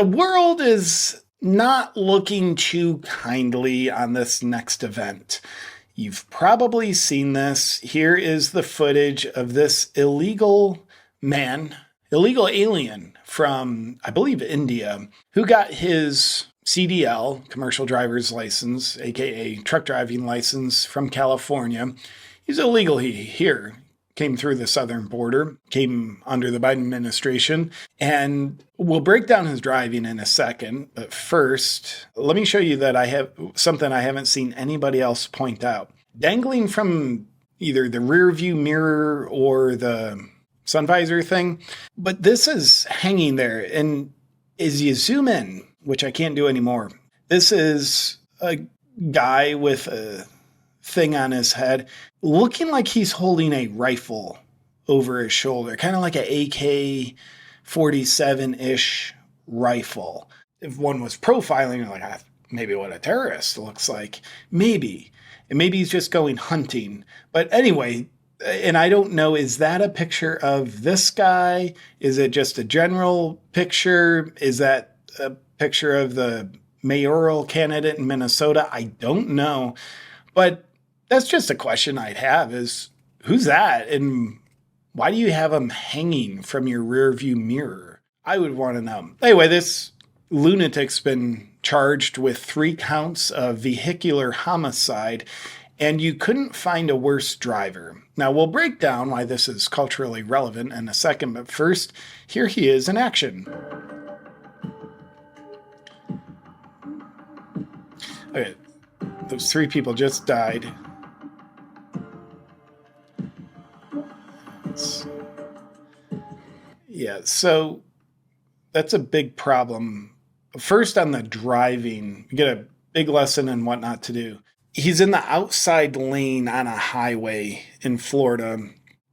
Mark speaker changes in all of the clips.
Speaker 1: The world is not looking too kindly on this next event. You've probably seen this. Here is the footage of this illegal alien from, I believe, India, who got his CDL, commercial driver's license, aka truck driving license from California. He's illegal here. Came through the southern border, came under the Biden administration, and we'll break down his driving in a second. But first, let me show you that I have something I haven't seen anybody else point out. Dangling from either the rear view mirror or the sun visor thing, but this is hanging there. And as you zoom in, which I can't do anymore, this is a guy with a thing on his head, looking like he's holding a rifle over his shoulder, kind of like an AK-47-ish rifle. If one was profiling, you're like, maybe what a terrorist looks like. Maybe. And maybe he's just going hunting. But anyway, and I don't know, is that a picture of this guy? Is it just a general picture? Is that a picture of the mayoral candidate in Minnesota? I don't know. But that's just a question I'd have is, who's that? And why do you have him hanging from your rear view mirror? I would want to know. Anyway, this lunatic's been charged with 3 counts of vehicular homicide, and you couldn't find a worse driver. Now, we'll break down why this is culturally relevant in a second, but first, here he is in action. Okay, those 3 people just died. Yeah, so that's a big problem. First, on the driving, you get a big lesson in what not to do. He's in the outside lane on a highway in Florida.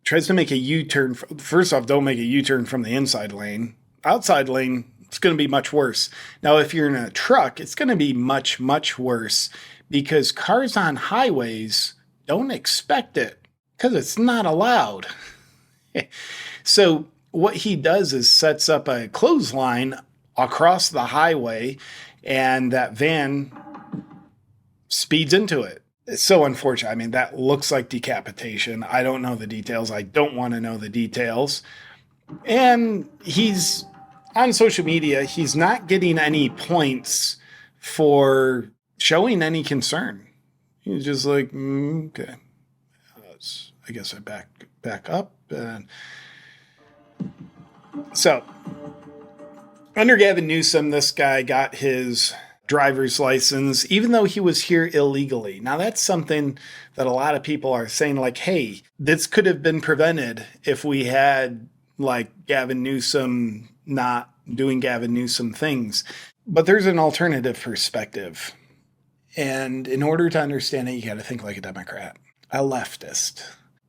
Speaker 1: Tries to make a U-turn. First off, don't make a U-turn from the inside lane. Outside lane, it's going to be much worse. Now, if you're in a truck, it's going to be much, much worse because cars on highways don't expect it because it's not allowed. So what he does is sets up a clothesline across the highway, and that van speeds into it. It's so unfortunate. I mean, that looks like decapitation. I don't know the details. I don't want to know the details. And he's on social media. He's not getting any points for showing any concern. He's just like, okay. I guess I back up. So, under Gavin Newsom, this guy got his driver's license, even though he was here illegally. Now, that's something that a lot of people are saying, like, hey, this could have been prevented if we had, like, Gavin Newsom not doing Gavin Newsom things. But there's an alternative perspective. And in order to understand it, you got to think like a Democrat, a leftist.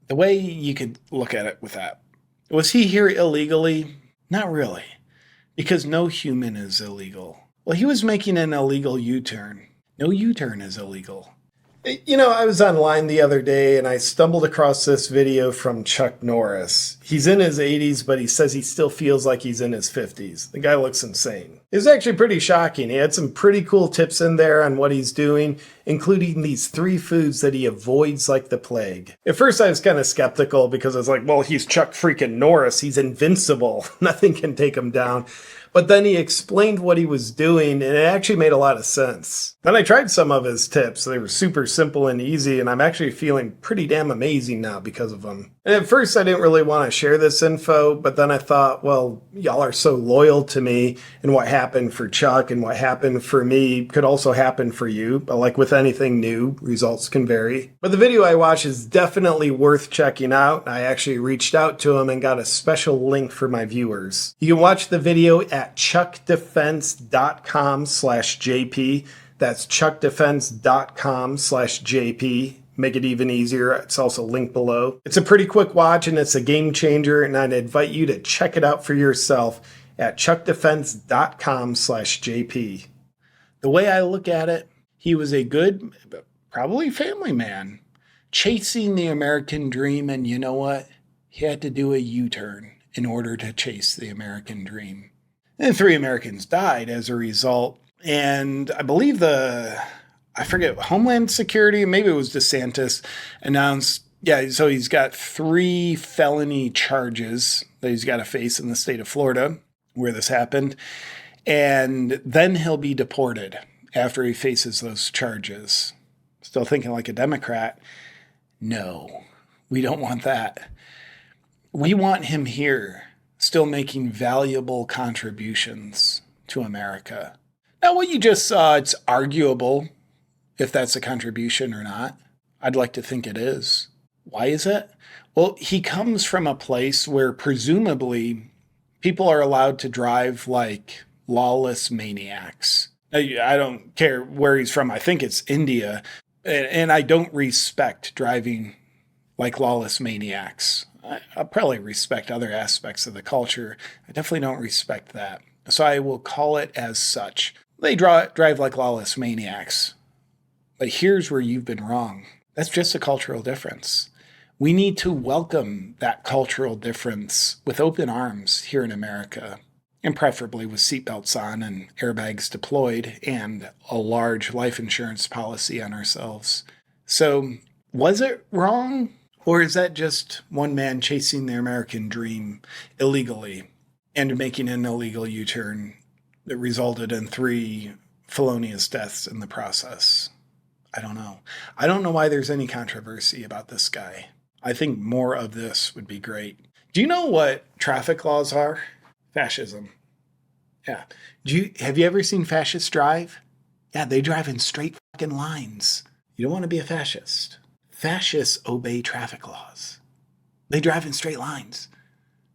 Speaker 1: The way you could look at it with that. Was he here illegally? Not really, because no human is illegal. Well, he was making an illegal U-turn. No U-turn is illegal. You know, I was online the other day and I stumbled across this video from Chuck Norris. He's in his 80s, but he says he still feels like he's in his 50s. The guy looks insane. It was actually pretty shocking. He had some pretty cool tips in there on what he's doing, including these 3 foods that he avoids like the plague. At first, I was kind of skeptical because I was like, well, he's Chuck freaking Norris. He's invincible. Nothing can take him down. But then he explained what he was doing, and it actually made a lot of sense. Then I tried some of his tips. They were super simple and easy, and I'm actually feeling pretty damn amazing now because of them. And at first, I didn't really want to share this info, but then I thought, well, y'all are so loyal to me, and what happened for Chuck and what happened for me could also happen for you. But like with anything new, results can vary. But the video I watched is definitely worth checking out. I actually reached out to him and got a special link for my viewers. You can watch the video at chuckdefense.com/JP. That's chuckdefense.com/JP. Make it even easier. It's also linked below. It's a pretty quick watch and it's a game changer, and I'd invite you to check it out for yourself at chuckdefense.com/JP. The way I look at it, he was a good, probably family man, chasing the American dream, and you know what? He had to do a U-turn in order to chase the American dream. And 3 Americans died as a result. And I believe I forget, Homeland Security, maybe it was DeSantis, announced, yeah, so he's got 3 felony charges that he's got to face in the state of Florida where this happened. And then he'll be deported after he faces those charges. Still thinking like a Democrat. No, we don't want that. We want him here, still making valuable contributions to America. Now, what you just saw, it's arguable if that's a contribution or not. I'd like to think it is. Why is it? Well, he comes from a place where presumably people are allowed to drive like lawless maniacs. I don't care where he's from. I think it's India. And I don't respect driving like lawless maniacs. I probably respect other aspects of the culture. I definitely don't respect that. So I will call it as such. They drive like lawless maniacs. But here's where you've been wrong. That's just a cultural difference. We need to welcome that cultural difference with open arms here in America, and preferably with seatbelts on and airbags deployed and a large life insurance policy on ourselves. So, was it wrong? Or is that just one man chasing the American dream illegally and making an illegal U-turn that resulted in 3 felonious deaths in the process? I don't know. I don't know why there's any controversy about this guy. I think more of this would be great. Do you know what traffic laws are? Fascism. Yeah. Have you ever seen fascists drive? Yeah, they drive in straight fucking lines. You don't want to be a fascist. Fascists obey traffic laws. They drive in straight lines.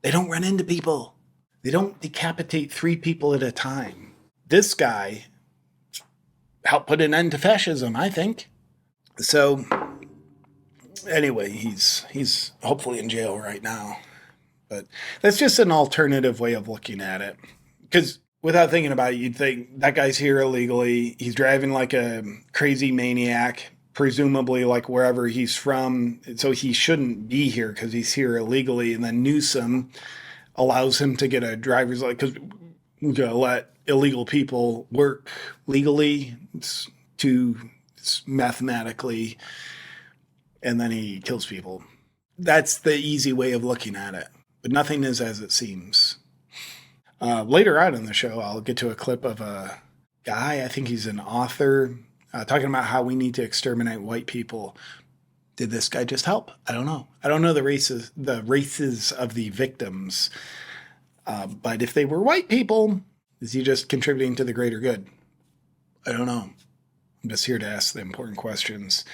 Speaker 1: They don't run into people. They don't decapitate 3 people at a time. This guy helped put an end to fascism, I think. So, anyway, he's hopefully in jail right now. But that's just an alternative way of looking at it. Because without thinking about it, you'd think that guy's here illegally. He's driving like a crazy maniac, presumably like wherever he's from. So he shouldn't be here because he's here illegally. And then Newsom allows him to get a driver's license because we're going to let illegal people work legally. It's mathematically. And then he kills people. That's the easy way of looking at it. But nothing is as it seems. Later on in the show, I'll get to a clip of a guy, I think he's an author, talking about how we need to exterminate white people. Did this guy just help? I don't know. I don't know the races of the victims. But if they were white people, is he just contributing to the greater good? I don't know. I'm just here to ask the important questions.